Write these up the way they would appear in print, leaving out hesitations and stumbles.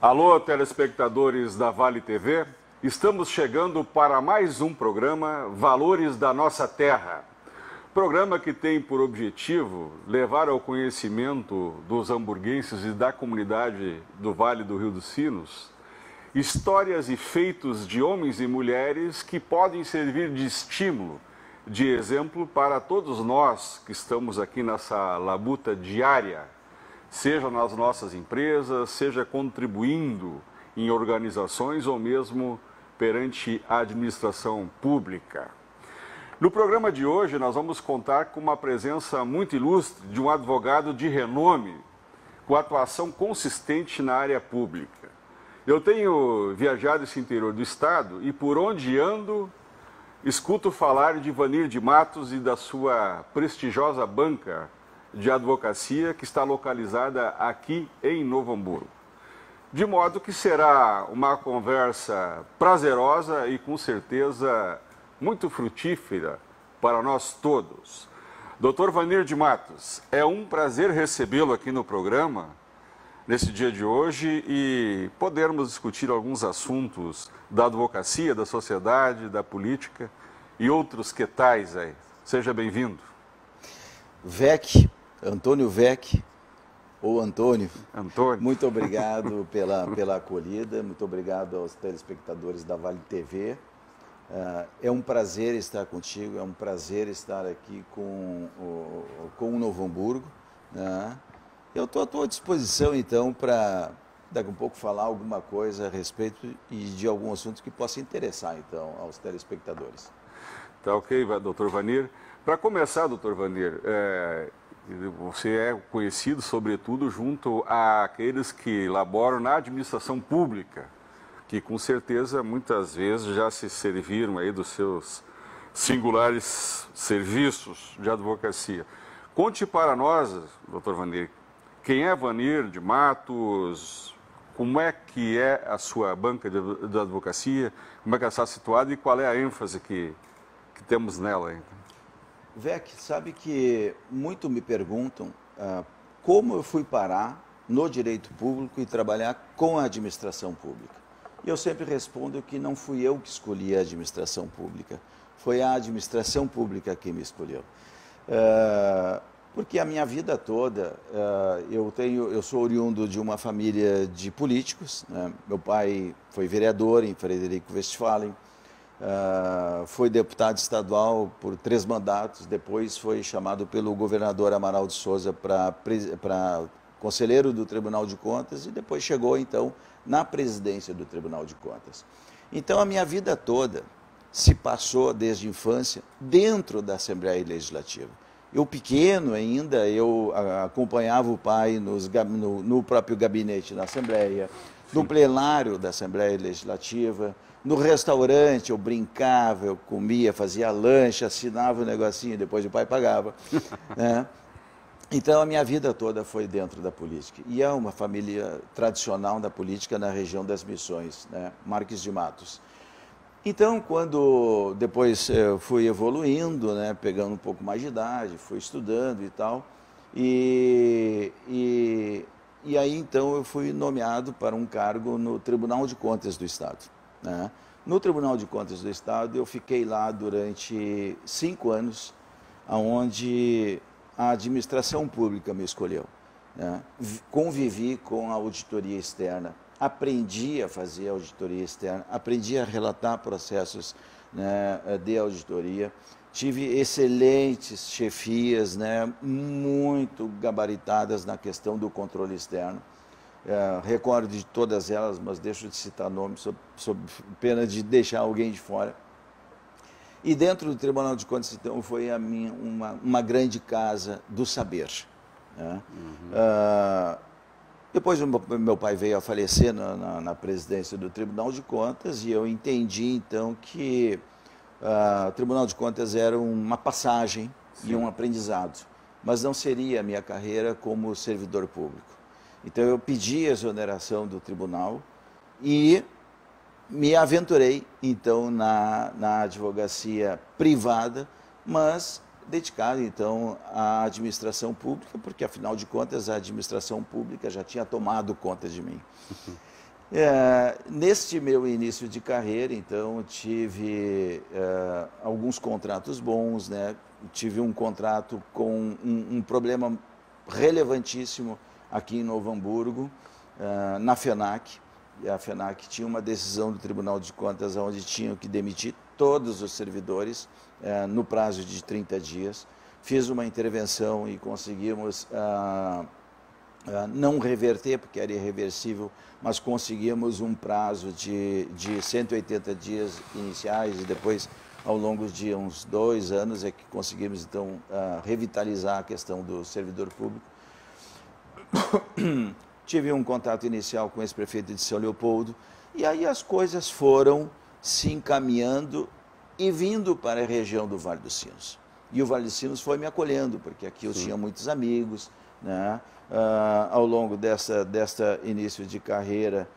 Alô, telespectadores da Vale TV, estamos chegando para mais um programa Valores da Nossa Terra. Programa que tem por objetivo levar ao conhecimento dos hamburguenses e da comunidade do Vale do Rio dos Sinos histórias e feitos de homens e mulheres que podem servir de estímulo, de exemplo para todos nós que estamos aqui nessa labuta diária, seja nas nossas empresas, seja contribuindo em organizações ou mesmo perante a administração pública. No programa de hoje, nós vamos contar com uma presença muito ilustre de um advogado de renome, com atuação consistente na área pública. Eu tenho viajado esse interior do estado e por onde ando, escuto falar de Vanir de Matos e da sua prestigiosa banca de advocacia que está localizada aqui em Novo Hamburgo. De modo que será uma conversa prazerosa e com certeza muito frutífera para nós todos. Dr. Vanir de Matos, é um prazer recebê-lo aqui no programa nesse dia de hoje e podermos discutir alguns assuntos da advocacia, da sociedade, da política e outros que tais aí. Seja bem-vindo. Vec, Antônio Vec, ou Antônio, Antônio, muito obrigado pela acolhida, muito obrigado aos telespectadores da Vale TV. É um prazer estar contigo, é um prazer estar aqui com o Novo Hamburgo, né? Eu estou à tua disposição, então, para daqui a um pouco falar alguma coisa a respeito e de algum assunto que possa interessar, então, aos telespectadores. Tá ok, doutor Vanir. Para começar, doutor Vanir, você é conhecido, sobretudo, junto àqueles que laboram na administração pública, que com certeza muitas vezes já se serviram aí dos seus singulares serviços de advocacia. Conte para nós, doutor Vanir, quem é Vanir de Matos, como é que é a sua banca de advocacia, como é que ela está situada e qual é a ênfase que temos nela ainda? Vec, sabe que muito me perguntam como eu fui parar no direito público e trabalhar com a administração pública. E eu sempre respondo que não fui eu que escolhi a administração pública, foi a administração pública que me escolheu. Porque a minha vida toda, eu sou oriundo de uma família de políticos, né? Meu pai foi vereador em Frederico Westphalen, foi deputado estadual por 3 mandatos, depois foi chamado pelo governador Amaral de Souza para conselheiro do Tribunal de Contas e depois chegou, então, na presidência do Tribunal de Contas. Então, a minha vida toda se passou, desde a infância, dentro da Assembleia Legislativa. Eu pequeno ainda, eu acompanhava o pai no próprio gabinete da Assembleia, no plenário da Assembleia Legislativa, no restaurante eu brincava, eu comia, fazia lanche, assinava o negocinho, depois o pai pagava, né? Então a minha vida toda foi dentro da política. E é uma família tradicional da política na região das Missões, né? Marques de Matos. Então, quando depois eu fui evoluindo, né, pegando um pouco mais de idade, fui estudando e tal, e aí então eu fui nomeado para um cargo no Tribunal de Contas do Estado, né? No Tribunal de Contas do Estado eu fiquei lá durante 5 anos, onde a administração pública me escolheu, né? Convivi com a auditoria externa, aprendi a fazer auditoria externa, aprendi a relatar processos, né, de auditoria, tive excelentes chefias, né, muito gabaritadas na questão do controle externo. Recordo de todas elas, mas deixo de citar nomes sob pena de deixar alguém de fora. E dentro do Tribunal de Contas, então, foi uma grande casa do saber, né? Depois meu pai veio a falecer na presidência do Tribunal de Contas e eu entendi, então, que o Tribunal de Contas era uma passagem e um aprendizado, mas não seria a minha carreira como servidor público. Então, eu pedi a exoneração do tribunal e me aventurei, então, na advocacia privada, mas dedicado, então, à administração pública, porque, afinal de contas, a administração pública já tinha tomado conta de mim. Neste meu início de carreira, então, tive alguns contratos bons, né? Tive um contrato com um problema relevantíssimo aqui em Novo Hamburgo, na FENAC. E a FENAC tinha uma decisão do Tribunal de Contas onde tinham que demitir todos os servidores no prazo de 30 dias. Fiz uma intervenção e conseguimos não reverter, porque era irreversível, mas conseguimos um prazo de 180 dias iniciais e depois, ao longo de uns 2 anos, é que conseguimos, então, revitalizar a questão do servidor público. Tive um contato inicial com o ex-prefeito de São Leopoldo, e aí as coisas foram se encaminhando e vindo para a região do Vale dos Sinos. E o Vale dos Sinos foi me acolhendo, porque aqui eu tinha muitos amigos, né? Ao longo desta início de carreira,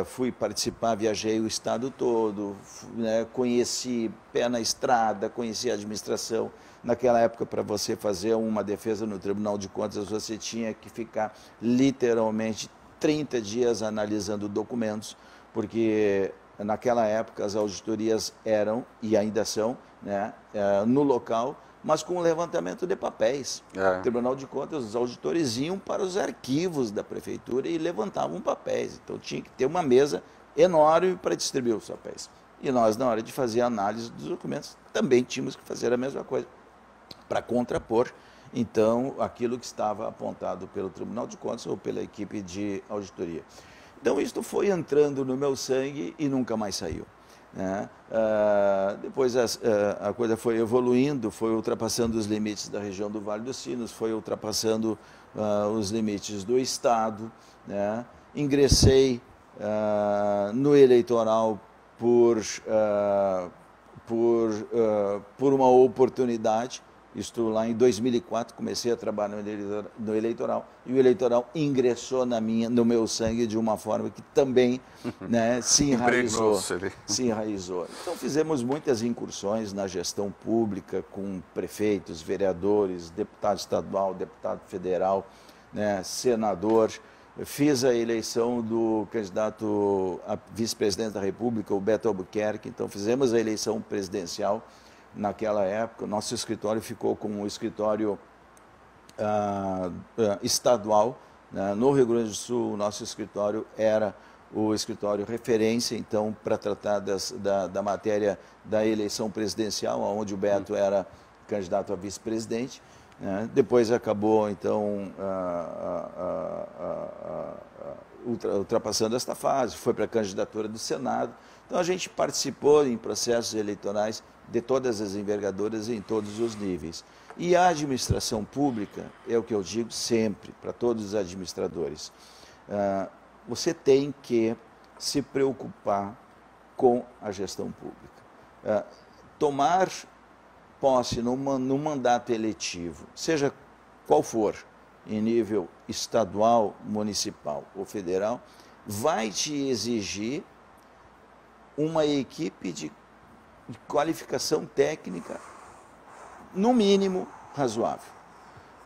fui participar, viajei o estado todo, né? Conheci pé na estrada, conheci a administração. Naquela época, para você fazer uma defesa no Tribunal de Contas, você tinha que ficar literalmente 30 dias analisando documentos, porque naquela época as auditorias eram, e ainda são, né, no local, mas com o levantamento de papéis. O Tribunal de Contas, os auditores iam para os arquivos da prefeitura e levantavam papéis. Então tinha que ter uma mesa enorme para distribuir os papéis. E nós, na hora de fazer a análise dos documentos, também tínhamos que fazer a mesma coisa, para contrapor, então, aquilo que estava apontado pelo Tribunal de Contas ou pela equipe de auditoria. Então, isso foi entrando no meu sangue e nunca mais saiu, né? Depois a coisa foi evoluindo, foi ultrapassando os limites da região do Vale dos Sinos, foi ultrapassando os limites do Estado, né? Ingressei no eleitoral por uma oportunidade. Estou lá em 2004, comecei a trabalhar no eleitoral, e o eleitoral ingressou no meu sangue de uma forma que também, né, se enraizou. Então fizemos muitas incursões na gestão pública com prefeitos, vereadores, deputado estadual, deputado federal, né, senador. Fiz a eleição do candidato a vice-presidente da República, o Beto Albuquerque. Então fizemos a eleição presidencial. Naquela época, o nosso escritório ficou como um escritório estadual, né? No Rio Grande do Sul, o nosso escritório era o escritório referência, então, para tratar da matéria da eleição presidencial, onde o Beto era candidato a vice-presidente, né? Depois acabou, então, ultrapassando esta fase, foi para a candidatura do Senado. Então, a gente participou em processos eleitorais de todas as envergaduras e em todos os níveis. E a administração pública, é o que eu digo sempre para todos os administradores, você tem que se preocupar com a gestão pública. Tomar posse no mandato eletivo, seja qual for, em nível estadual, municipal ou federal, vai te exigir uma equipe de qualificação técnica, no mínimo, razoável.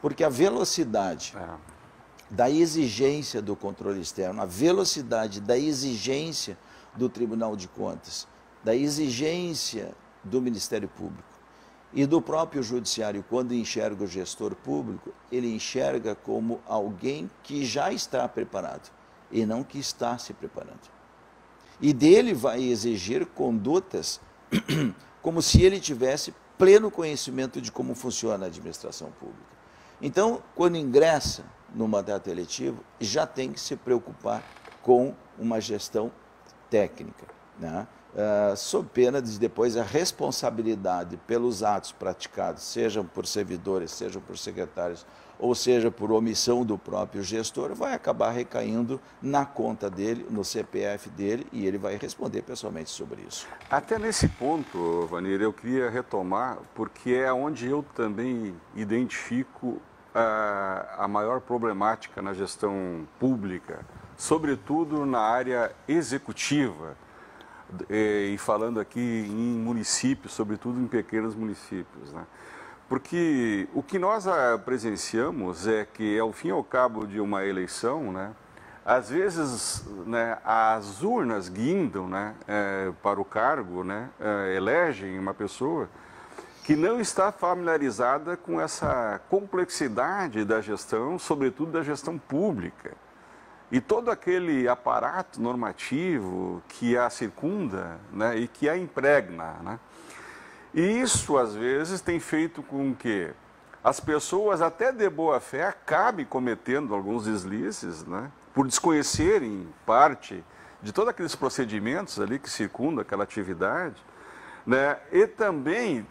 Porque a velocidade da exigência do controle externo, a velocidade da exigência do Tribunal de Contas, da exigência do Ministério Público e do próprio Judiciário, quando enxerga o gestor público, ele enxerga como alguém que já está preparado e não que está se preparando. E dele vai exigir condutas como se ele tivesse pleno conhecimento de como funciona a administração pública. Então, quando ingressa no mandato eletivo, já tem que se preocupar com uma gestão técnica, né? Sob pena de depois a responsabilidade pelos atos praticados, sejam por servidores, sejam por secretários, ou seja por omissão do próprio gestor, vai acabar recaindo na conta dele, no CPF dele, e ele vai responder pessoalmente sobre isso. Até nesse ponto, Vanir, eu queria retomar, porque é onde eu também identifico a maior problemática na gestão pública, sobretudo na área executiva, e falando aqui em municípios, sobretudo em pequenos municípios, né? Porque o que nós presenciamos é que, ao fim e ao cabo de uma eleição, né, às vezes, né, as urnas guindam, né, para o cargo, né, elegem uma pessoa que não está familiarizada com essa complexidade da gestão, sobretudo da gestão pública. E todo aquele aparato normativo que a circunda, né, e que a impregna, né? E isso, às vezes, tem feito com que as pessoas, até de boa fé, acabem cometendo alguns deslizes, né, por desconhecerem parte de todos aqueles procedimentos ali que circundam aquela atividade, né? E também,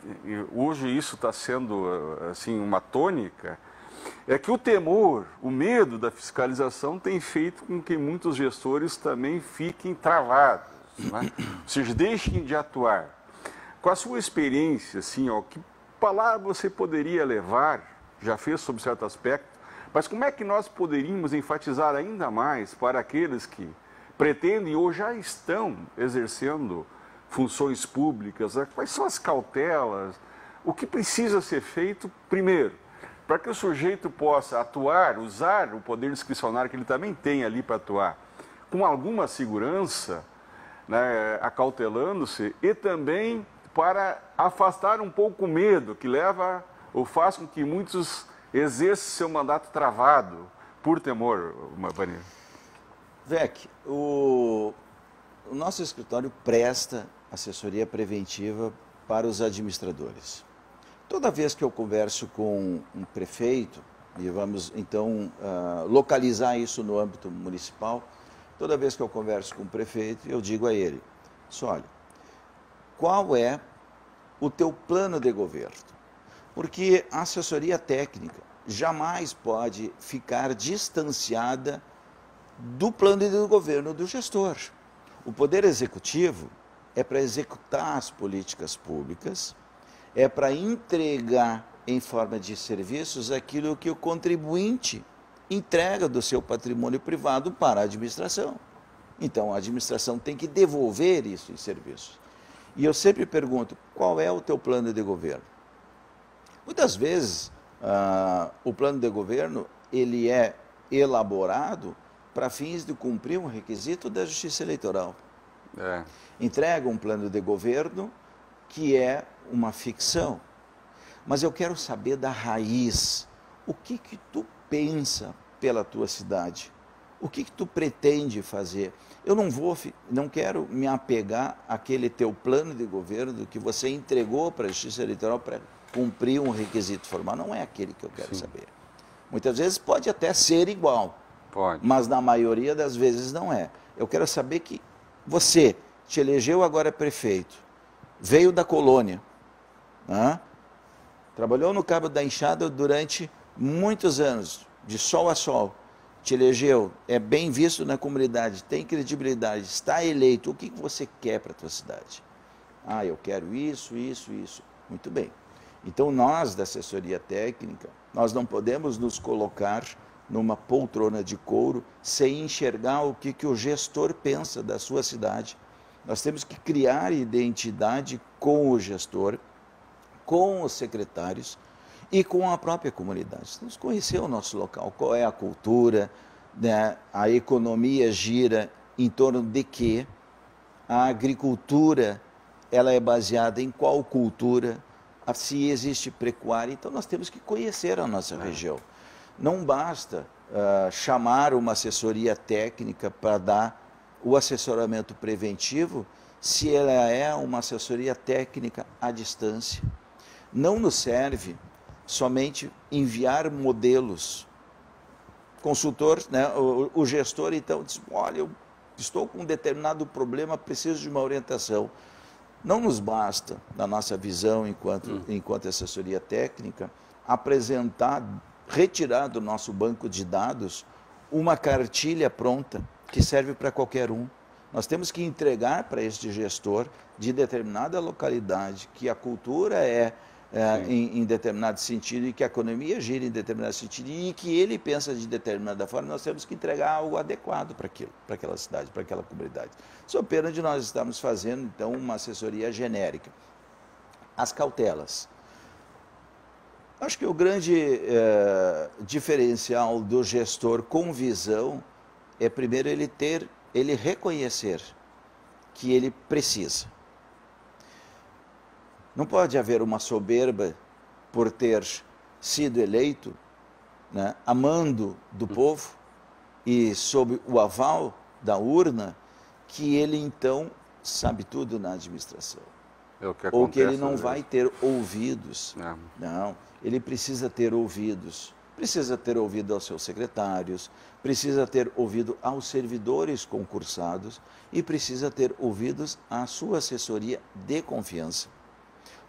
hoje isso está sendo assim, uma tônica, é que o temor, o medo da fiscalização tem feito com que muitos gestores também fiquem travados, né? Ou seja, deixem de atuar. Com a sua experiência, assim, ó, que palavra você poderia levar, já fez sobre certo aspecto, mas como é que nós poderíamos enfatizar ainda mais para aqueles que pretendem ou já estão exercendo funções públicas, né? Quais são as cautelas, o que precisa ser feito primeiro, para que o sujeito possa atuar, usar o poder discricionário que ele também tem ali para atuar, com alguma segurança, né, acautelando-se, e também para afastar um pouco o medo que leva ou faz com que muitos exerçam seu mandato travado por temor, Vanir. Vec, o nosso escritório presta assessoria preventiva para os administradores. Toda vez que eu converso com um prefeito, e vamos então localizar isso no âmbito municipal, toda vez que eu converso com um prefeito, eu digo a ele, olha, qual é o teu plano de governo? Porque a assessoria técnica jamais pode ficar distanciada do plano de governo do gestor. O Poder Executivo é para executar as políticas públicas, é para entregar em forma de serviços aquilo que o contribuinte entrega do seu patrimônio privado para a administração. Então, a administração tem que devolver isso em serviços. E eu sempre pergunto, qual é o teu plano de governo? Muitas vezes, o plano de governo ele é elaborado para fins de cumprir um requisito da Justiça Eleitoral. Entrega um plano de governo que é uma ficção. Mas eu quero saber da raiz. O que tu pensa pela tua cidade? O que tu pretende fazer? Eu não quero me apegar àquele teu plano de governo que você entregou para a Justiça Eleitoral para cumprir um requisito formal. Não é aquele que eu quero saber. Muitas vezes pode até ser igual, mas na maioria das vezes não é. Eu quero saber que você te elegeu agora prefeito, veio da colônia, trabalhou no Cabo da Enxada durante muitos anos, de sol a sol, te elegeu, é bem visto na comunidade, tem credibilidade, está eleito, o que você quer para a tua cidade? Eu quero isso, isso, isso. Muito bem. Então nós da assessoria técnica, nós não podemos nos colocar numa poltrona de couro sem enxergar o que o gestor pensa da sua cidade. Nós temos que criar identidade com o gestor, com os secretários e com a própria comunidade. Temos que conhecer o nosso local, qual é a cultura, né? A economia gira em torno de quê? A agricultura, ela é baseada em qual cultura? Se existe pecuária, então nós temos que conhecer a nossa região. Não basta chamar uma assessoria técnica para dar o assessoramento preventivo se ela é uma assessoria técnica à distância. Não nos serve somente enviar modelos. Consultor, né, o gestor então diz, olha, eu estou com um determinado problema, preciso de uma orientação. Não nos basta, na nossa visão enquanto assessoria técnica, apresentar, retirar do nosso banco de dados uma cartilha pronta que serve para qualquer um. Nós temos que entregar para este gestor de determinada localidade que a cultura em determinado sentido e que a economia gira em determinado sentido e que ele pensa de determinada forma, nós temos que entregar algo adequado para aquilo, para aquela cidade, para aquela comunidade. Sob pena de nós estarmos fazendo, então, uma assessoria genérica. As cautelas. Acho que o grande diferencial do gestor com visão é primeiro ele reconhecer que ele precisa. Não pode haver uma soberba por ter sido eleito, né, amando do povo e sob o aval da urna, que ele então sabe tudo na administração. Ou que ele não vai ter ouvidos. Não, ele precisa ter ouvidos. Precisa ter ouvido aos seus secretários, precisa ter ouvido aos servidores concursados e precisa ter ouvidos à sua assessoria de confiança.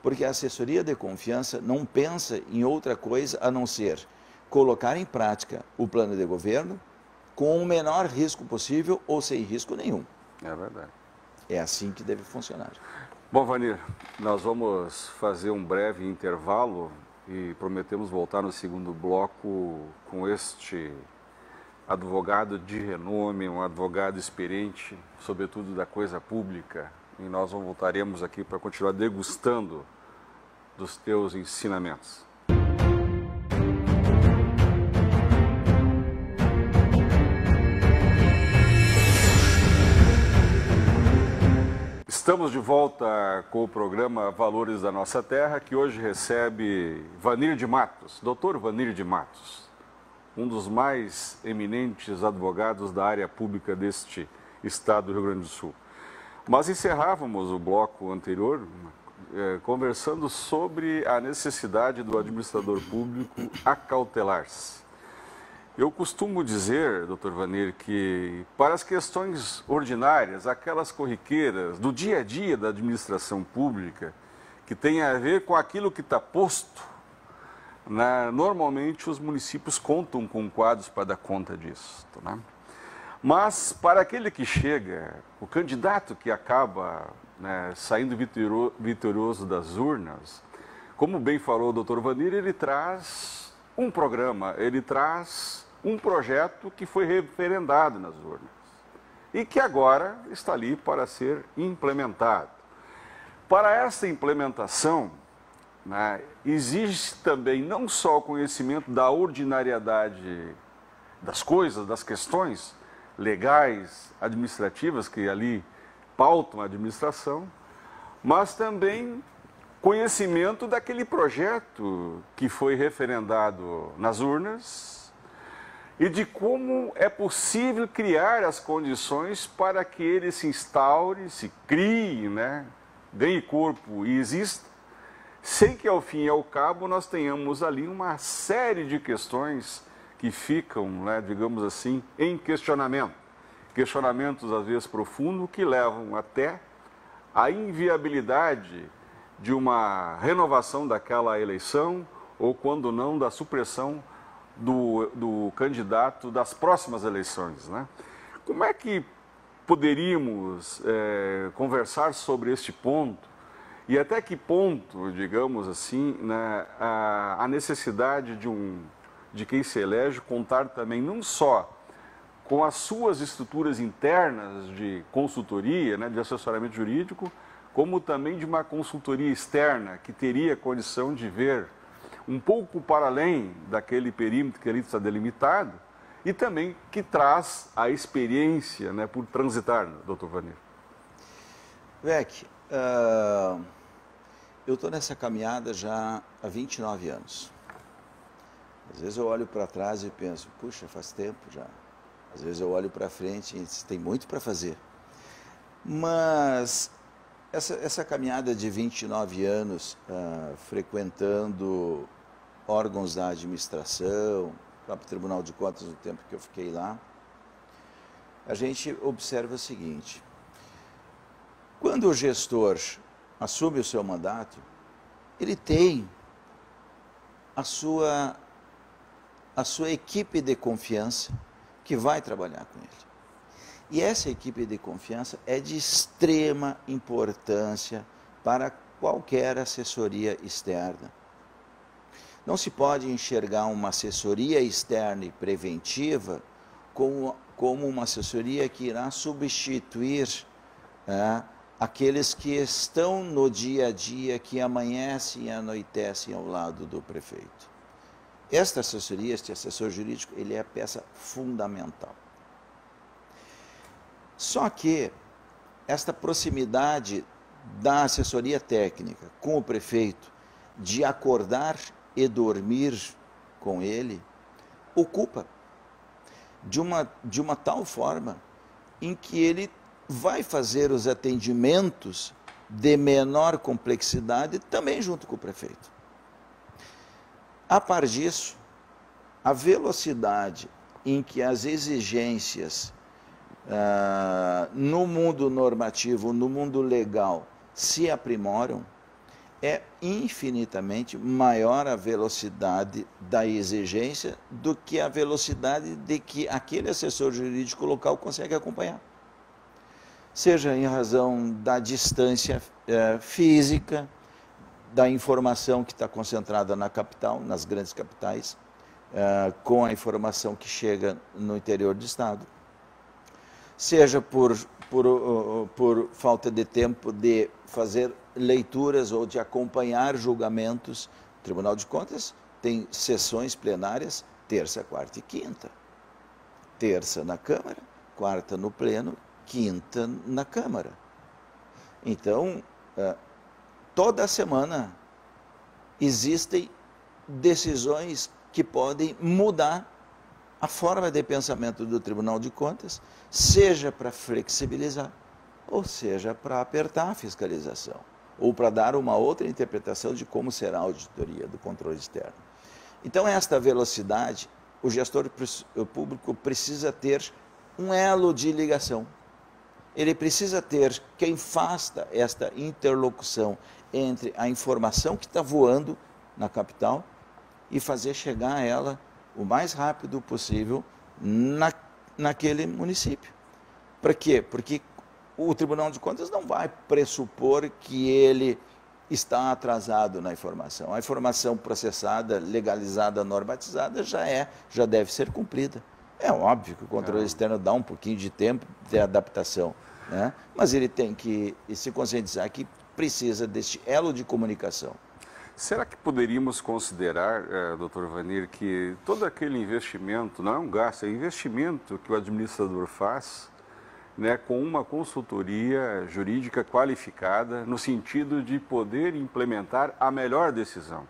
Porque a assessoria de confiança não pensa em outra coisa a não ser colocar em prática o plano de governo com o menor risco possível ou sem risco nenhum. É verdade. É assim que deve funcionar. Bom, Vanir, nós vamos fazer um breve intervalo e prometemos voltar no segundo bloco com este advogado de renome, um advogado experiente, sobretudo da coisa pública. E nós voltaremos aqui para continuar degustando dos teus ensinamentos. Estamos de volta com o programa Valores da Nossa Terra, que hoje recebe Vanir de Matos, doutor Vanir de Matos, um dos mais eminentes advogados da área pública deste estado do Rio Grande do Sul. Mas encerrávamos o bloco anterior conversando sobre a necessidade do administrador público acautelar-se. Eu costumo dizer, doutor Vanir, que para as questões ordinárias, aquelas corriqueiras do dia a dia da administração pública, que tem a ver com aquilo que está posto, né, normalmente os municípios contam com quadros para dar conta disso. Né? Mas para aquele que chega, o candidato que acaba, né, saindo vitorioso das urnas, como bem falou o doutor Vanir, ele traz um programa, ele traz um projeto que foi referendado nas urnas e que agora está ali para ser implementado. Para essa implementação, né, exige também não só o conhecimento da ordinariedade das coisas, das questões legais, administrativas que ali pautam a administração, mas também conhecimento daquele projeto que foi referendado nas urnas e de como é possível criar as condições para que ele se instaure, se crie, né, ganhe corpo e exista, sem que ao fim e ao cabo nós tenhamos ali uma série de questões que ficam, né, digamos assim, em questionamento. Questionamentos às vezes profundos que levam até a inviabilidade de uma renovação daquela eleição ou, quando não, da supressão do candidato das próximas eleições. Né? Como é que poderíamos conversar sobre este ponto e até que ponto, digamos assim, né, a necessidade de quem se elege contar também não só com as suas estruturas internas de consultoria, né, de assessoramento jurídico, como também de uma consultoria externa que teria condição de ver um pouco para além daquele perímetro que ali está delimitado e também que traz a experiência, né, por transitar, doutor Vanir. Vec, eu estou nessa caminhada já há 29 anos. Às vezes eu olho para trás e penso, puxa, faz tempo já. Às vezes eu olho para frente e tem muito para fazer. Mas essa caminhada de 29 anos, frequentando órgãos da administração, o próprio Tribunal de Contas, no tempo que eu fiquei lá, a gente observa o seguinte: quando o gestor assume o seu mandato, ele tem a sua equipe de confiança que vai trabalhar com ele. E essa equipe de confiança é de extrema importância para qualquer assessoria externa. Não se pode enxergar uma assessoria externa e preventiva como uma assessoria que irá substituir aqueles que estão no dia a dia, que amanhecem e anoitecem ao lado do prefeito. Esta assessoria, este assessor jurídico, ele é a peça fundamental. Só que esta proximidade da assessoria técnica com o prefeito, de acordar e dormir com ele, ocupa de uma tal forma em que ele vai fazer os atendimentos de menor complexidade também junto com o prefeito. A par disso, a velocidade em que as exigências no mundo normativo, no mundo legal, se aprimoram, é infinitamente maior a velocidade da exigência do que a velocidade de que aquele assessor jurídico local consegue acompanhar. Seja em razão da distância física, da informação que está concentrada na capital, nas grandes capitais, com a informação que chega no interior do estado, seja por falta de tempo de fazer leituras ou de acompanhar julgamentos. O Tribunal de Contas tem sessões plenárias terça, quarta e quinta. Terça na Câmara, quarta no Pleno, quinta na Câmara. Então, toda semana existem decisões que podem mudar a forma de pensamento do Tribunal de Contas, seja para flexibilizar, ou seja para apertar a fiscalização, ou para dar uma outra interpretação de como será a auditoria do controle externo. Então, esta velocidade, o gestor público precisa ter um elo de ligação. Ele precisa ter quem faça esta interlocução entre a informação que está voando na capital e fazer chegar a ela o mais rápido possível naquele município. Para quê? Porque o Tribunal de Contas não vai pressupor que ele está atrasado na informação. A informação processada, legalizada, normatizada já deve ser cumprida. É óbvio que o controle externo dá um pouquinho de tempo de adaptação, né? Mas ele tem que se conscientizar que precisa deste elo de comunicação. Será que poderíamos considerar, doutor Vanir, que todo aquele investimento, não é um gasto, é investimento que o administrador faz, né, com uma consultoria jurídica qualificada, no sentido de poder implementar a melhor decisão?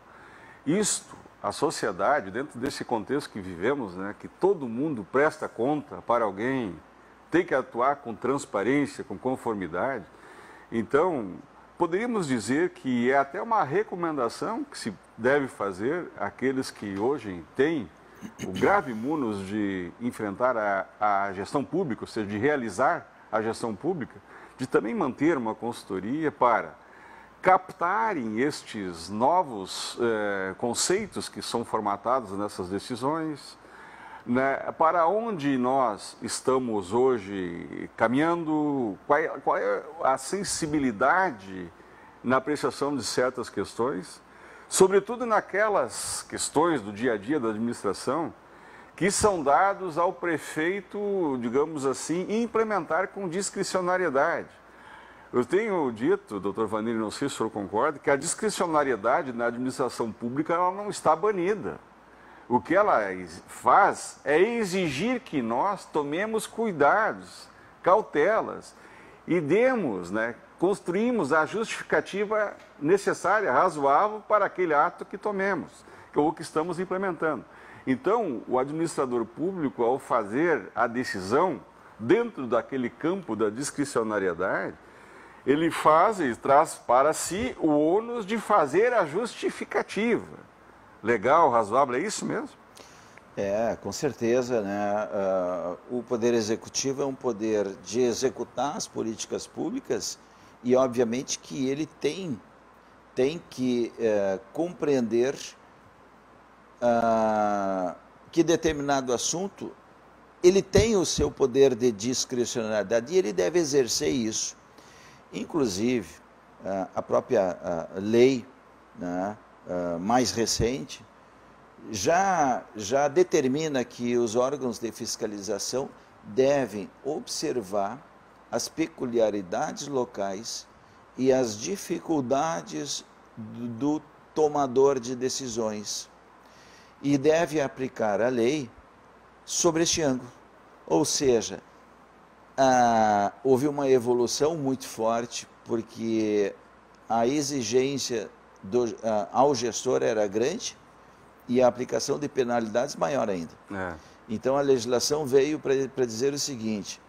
Isto, a sociedade, dentro desse contexto que vivemos, né, que todo mundo presta conta para alguém, tem que atuar com transparência, com conformidade. Então, poderíamos dizer que é até uma recomendação que se deve fazer àqueles que hoje têm o grave munus de enfrentar a gestão pública, ou seja, de realizar a gestão pública, de também manter uma consultoria para captarem estes novos conceitos que são formatados nessas decisões, né, para onde nós estamos hoje caminhando, qual é a sensibilidade na apreciação de certas questões, sobretudo naquelas questões do dia a dia da administração, que são dados ao prefeito, digamos assim, implementar com discricionariedade. Eu tenho dito, doutor Vanir, não sei se o senhor concorda, que a discricionariedade na administração pública ela não está banida. O que ela faz é exigir que nós tomemos cuidados, cautelas e demos, construímos a justificativa necessária, razoável para aquele ato que tomemos, ou que estamos implementando. Então, o administrador público, ao fazer a decisão dentro daquele campo da discricionariedade, ele faz e traz para si o ônus de fazer a justificativa. Legal, razoável, é isso mesmo? Com certeza, né? O Poder Executivo é um poder de executar as políticas públicas e, obviamente, que ele tem que compreender que determinado assunto, ele tem o seu poder de discricionariedade e ele deve exercer isso. Inclusive, a própria lei, né, mais recente, já determina que os órgãos de fiscalização devem observar as peculiaridades locais e as dificuldades do tomador de decisões e deve aplicar a lei sobre este ângulo. Ou seja, houve uma evolução muito forte, porque a exigência ao gestor era grande e a aplicação de penalidades maior ainda. Então a legislação veio para dizer o seguinte: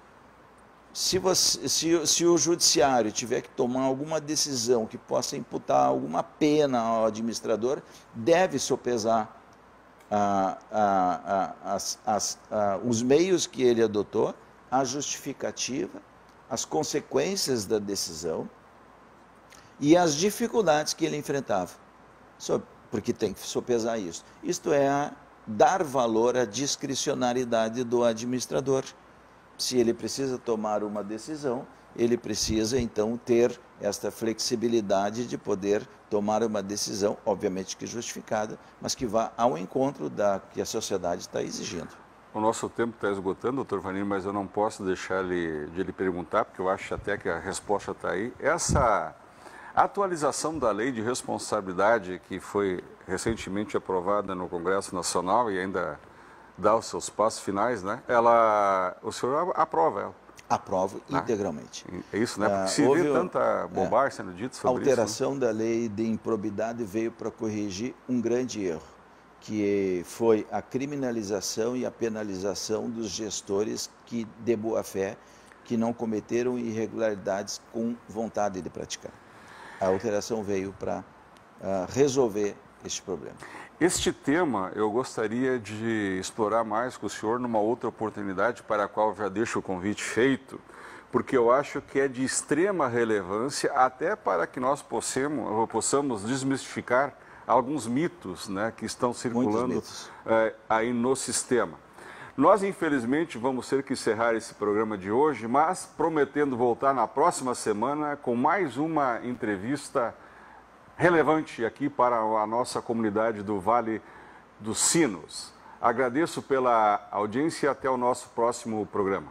se o judiciário tiver que tomar alguma decisão que possa imputar alguma pena ao administrador, deve sopesar os meios que ele adotou, a justificativa, as consequências da decisão e as dificuldades que ele enfrentava, porque tem que sopesar isso. Isto é dar valor à discricionariedade do administrador. Se ele precisa tomar uma decisão, ele precisa então ter esta flexibilidade de poder tomar uma decisão, obviamente que justificada, mas que vá ao encontro da que a sociedade está exigindo. O nosso tempo está esgotando, doutor Vanir, mas eu não posso deixar de lhe perguntar, porque eu acho até que a resposta está aí. Essa atualização da lei de responsabilidade que foi recentemente aprovada no Congresso Nacional e ainda dá os seus passos finais, né? O senhor aprova ela? Aprovo integralmente. É isso, né? Porque se vê tanta bobagem sendo dita sobre isso. A alteração da lei de improbidade veio para corrigir um grande erro, que foi a criminalização e a penalização dos gestores de boa fé, que não cometeram irregularidades com vontade de praticar. A alteração veio para resolver este problema. Este tema eu gostaria de explorar mais com o senhor numa outra oportunidade, para a qual já deixo o convite feito, porque eu acho que é de extrema relevância, até para que nós possamos desmistificar alguns mitos, né, que estão circulando aí no sistema. Nós, infelizmente, vamos ter que encerrar esse programa de hoje, mas prometendo voltar na próxima semana com mais uma entrevista relevante aqui para a nossa comunidade do Vale dos Sinos. Agradeço pela audiência e até o nosso próximo programa.